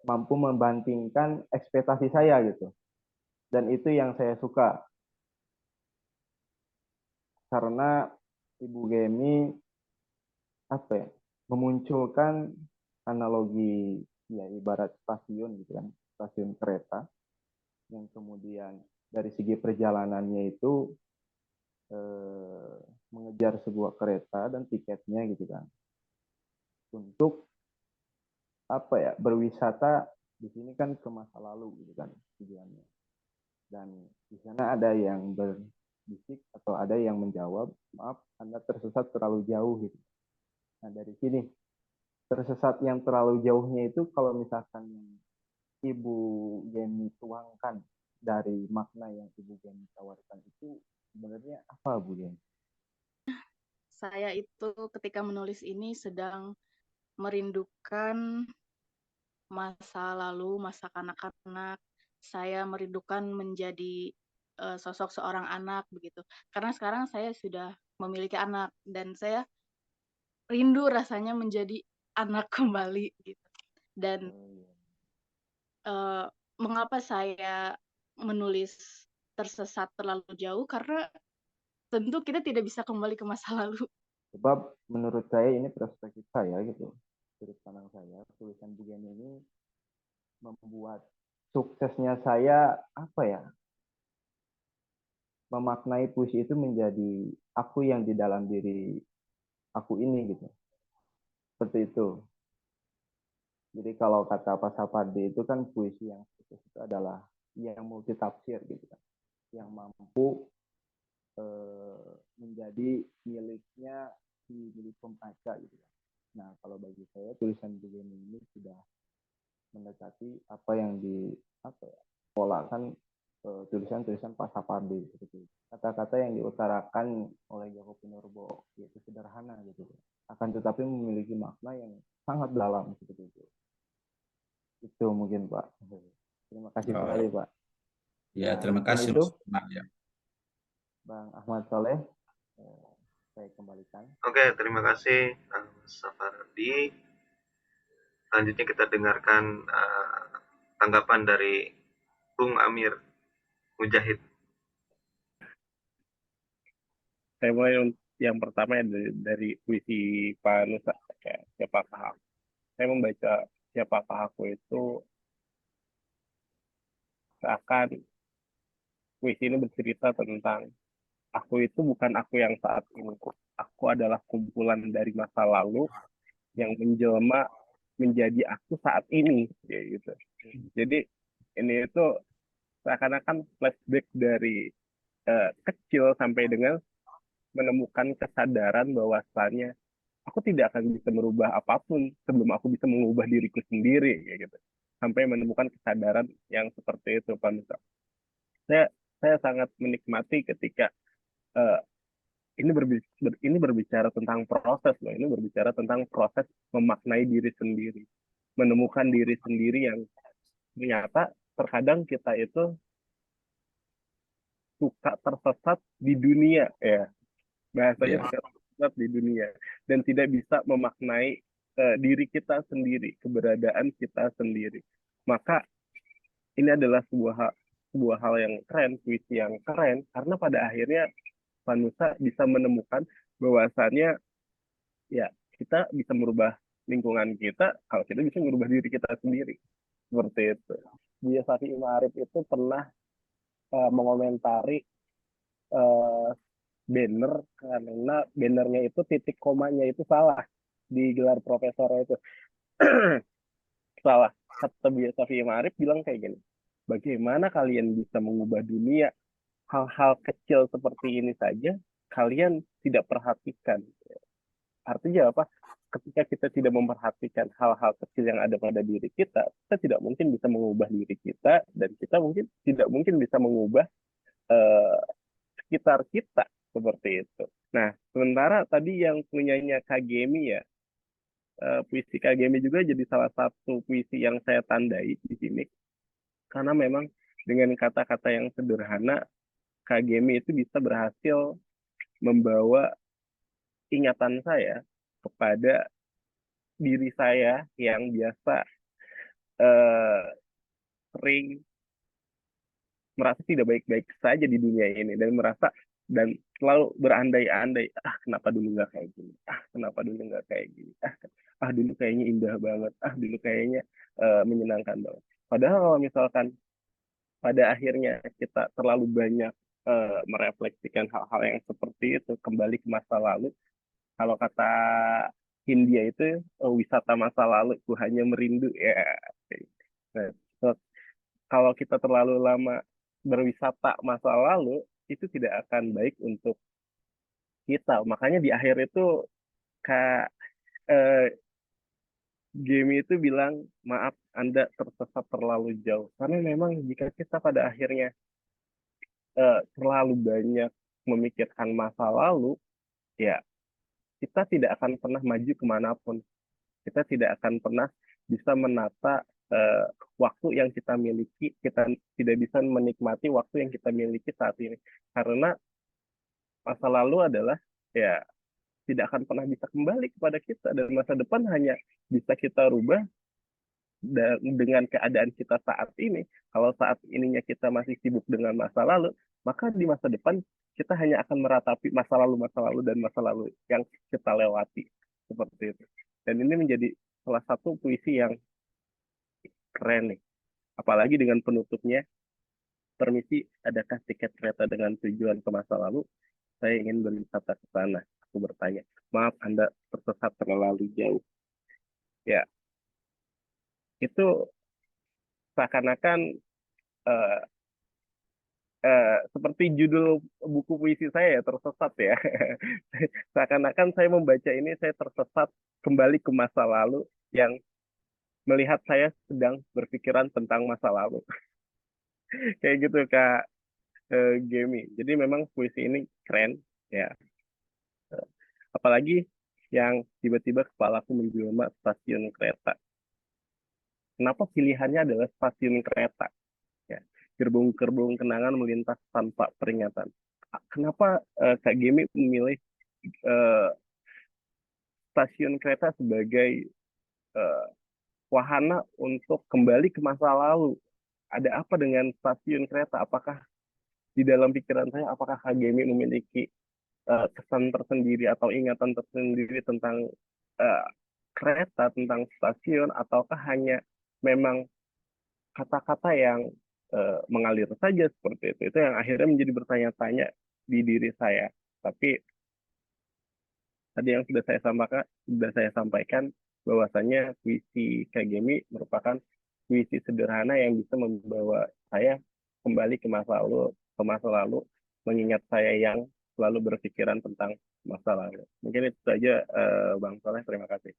mampu membandingkan ekspektasi saya gitu. Dan itu yang saya suka, karena Ibu Gemi memunculkan analogi ya ibarat stasiun gitu kan, stasiun kereta yang kemudian dari segi perjalanannya itu mengejar sebuah kereta dan tiketnya gitu kan, untuk berwisata di sini kan ke masa lalu gitu kan tujuannya. Dan di sana ada yang berbisik atau ada yang menjawab, maaf Anda tersesat terlalu jauh gitu. Nah, dari sini tersesat yang terlalu jauhnya itu kalau misalkan Ibu Gemi tuangkan dari makna yang Ibu Gemi tawarkan itu sebenarnya apa, Bu Gemi? Saya itu ketika menulis ini sedang merindukan masa lalu, masa kanak-kanak. Saya merindukan menjadi sosok seorang anak begitu. Karena sekarang saya sudah memiliki anak dan saya rindu rasanya menjadi anak kembali gitu. Dan mengapa saya menulis tersesat terlalu jauh? Karena tentu kita tidak bisa kembali ke masa lalu. Sebab menurut saya ini perspektif saya gitu, sudut pandang saya, tulisan Bu Gemi ini membuat suksesnya saya apa ya, memaknai puisi itu menjadi aku yang di dalam diri aku ini gitu, seperti itu. Jadi kalau kata Pak Sapardi itu kan puisi yang sukses itu adalah yang multi tafsir gitu kan, yang mampu menjadi miliknya si milik pembaca gitu kan. Nah kalau bagi saya tulisan Bu Gemi ini sudah mendekati apa yang di apa ya, polakan tulisan-tulisan Pak Sapardi seperti itu. Kata-kata yang diutarakan oleh Joko Pinurbo yaitu sederhana gitu, akan tetapi memiliki makna yang sangat dalam seperti itu. Itu mungkin Pak. Terima kasih sekali Pak. Ya, terima kasih itu Mas. Ya. Bang Ahmad Soleh, saya kembalikan. Oke, terima kasih Mas Safardi. Selanjutnya kita dengarkan tanggapan dari Bung Amir Mujahid. Saya mulai yang pertama dari puisi Pak Nusa, siapakah aku. Saya membaca siapakah aku itu seakan puisi ini bercerita tentang aku itu bukan aku yang saat ini. Aku adalah kumpulan dari masa lalu yang menjelma menjadi aku saat ini, gitu. Jadi ini itu seakan-akan flashback dari kecil sampai dengan menemukan kesadaran bahwasannya aku tidak akan bisa merubah apapun sebelum aku bisa mengubah diriku sendiri, gitu. Sampai menemukan kesadaran yang seperti itu, Pak Nusa. Saya sangat menikmati ketika ini berbicara tentang proses loh. Ini berbicara tentang proses memaknai diri sendiri, menemukan diri sendiri yang ternyata terkadang kita itu suka tersesat di dunia, ya bahasanya suka tersesat di dunia dan tidak bisa memaknai diri kita sendiri, keberadaan kita sendiri. Maka ini adalah sebuah hal yang keren, puisi yang keren, karena pada akhirnya Vanusa bisa menemukan bahwasannya ya kita bisa merubah lingkungan kita kalau kita bisa merubah diri kita sendiri, seperti itu. Buya Shafi'i Ma'arif itu pernah mengomentari banner karena bannernya itu titik komanya itu salah di gelar profesornya itu. Salah. Kata Buya Shafi'i Ma'arif bilang kayak gini, bagaimana kalian bisa mengubah dunia, hal-hal kecil seperti ini saja kalian tidak perhatikan. Artinya apa? Ketika kita tidak memperhatikan hal-hal kecil yang ada pada diri kita tidak mungkin bisa mengubah diri kita, dan kita tidak mungkin bisa mengubah sekitar kita, seperti itu. Nah, sementara tadi yang punyanya Kagemi ya, puisi Kagemi juga jadi salah satu puisi yang saya tandai di sini, karena memang dengan kata-kata yang sederhana, Kagemi itu bisa berhasil membawa ingatan saya kepada diri saya yang biasa sering merasa tidak baik-baik saja di dunia ini dan selalu berandai-andai, kenapa dulu nggak kayak gini, kenapa dulu nggak kayak gini, dulu kayaknya indah banget, dulu kayaknya menyenangkan banget. Padahal kalau misalkan pada akhirnya kita terlalu banyak merefleksikan hal-hal yang seperti itu, kembali ke masa lalu, kalau kata Hindia itu wisata masa lalu, ku hanya merindu ya. Nah, kalau kita terlalu lama berwisata masa lalu, itu tidak akan baik untuk kita. Makanya di akhir itu Jamie itu bilang, maaf Anda tersesat terlalu jauh. Karena memang jika kita pada akhirnya terlalu banyak memikirkan masa lalu, ya kita tidak akan pernah maju kemanapun. Kita tidak akan pernah bisa menata waktu yang kita miliki. Kita tidak bisa menikmati waktu yang kita miliki saat ini. Karena masa lalu adalah ya tidak akan pernah bisa kembali kepada kita, dan masa depan hanya bisa kita rubah dengan keadaan kita saat ini. Kalau saat ininya kita masih sibuk dengan masa lalu, maka di masa depan kita hanya akan meratapi masa lalu dan masa lalu yang kita lewati seperti itu. Dan ini menjadi salah satu puisi yang keren nih. Apalagi dengan penutupnya, permisi, adakah tiket kereta dengan tujuan ke masa lalu? Saya ingin berwisata ke sana. Aku bertanya, maaf Anda tersesat terlalu jauh. Ya, itu seakan-akan seperti judul buku puisi saya ya, tersesat ya. Seakan-akan saya membaca ini, saya tersesat kembali ke masa lalu yang melihat saya sedang berpikiran tentang masa lalu. Kayak gitu Kak Gemi. Jadi memang puisi ini keren ya. Apalagi yang tiba-tiba kepalaku menjelma stasiun kereta. Kenapa pilihannya adalah stasiun kereta? Ya, gerbong-gerbong kenangan melintas tanpa peringatan. Kenapa Kak Gemi memilih stasiun kereta sebagai wahana untuk kembali ke masa lalu? Ada apa dengan stasiun kereta? Apakah di dalam pikiran saya, apakah Kak Gemi memiliki kesan tersendiri atau ingatan tersendiri tentang kereta, tentang stasiun, ataukah hanya memang kata-kata yang mengalir saja seperti itu? Itu yang akhirnya menjadi bertanya-tanya di diri saya. Tapi tadi yang sudah saya sampaikan bahwasanya puisi Kak Gemi merupakan puisi sederhana yang bisa membawa saya kembali ke masa lalu, mengingat saya yang selalu berpikiran tentang masa lalu. Mungkin itu saja Bang Soleh, terima kasih.